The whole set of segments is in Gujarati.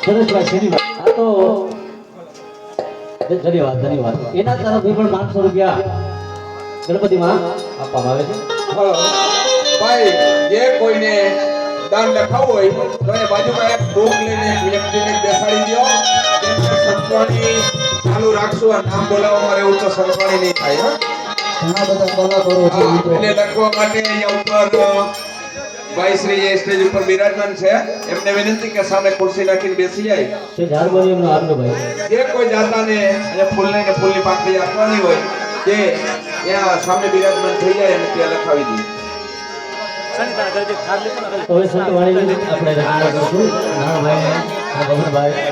સરસ ભાઈ સીધી વાત. આ તો ધન્યવાદ ધન્યવાદ. એના તરફથી પણ 500 રૂપિયા ગણપતિમાં આપવામાં આવે છે. ભાઈ જે કોઈને દાન લખાવું હોય તો એ બાજુમાં એક બુક લઈને એક વ્યક્તિને બેસાડી દો. તેમને સંતવાણી ચાલુ રાખશું અને નામ બોલાવવામાં રહેવું તો સંતવાણી નહીં થાય. ઘણા બધા કલાકારો છે મિત્રો. એટલે લખવા માટે અહીંયા ઉપર ભાઈ શ્રી જે સ્ટેજ ઉપર બિરાજમાન છે એમને વિનંતી કે સામે ખુરશી નાખીને બેસી જાય. તે હાર્મોનિયમનો આપનો ભાઈ. જે કોઈ જાતાને અને ફૂલ લઈને ફૂલની પાંખડી આપવાની હોય તે ત્યાં સામે બિરાજમાન થઈ જાય અને ત્યાં લખાવી દઈએ. હવે સંતવાણીની આપણે રચના કરશું. નાના ભાઈને આ ભવનભાઈ.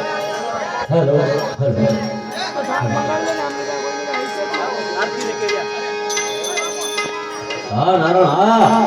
Hello hello. હા નારાયણ હા.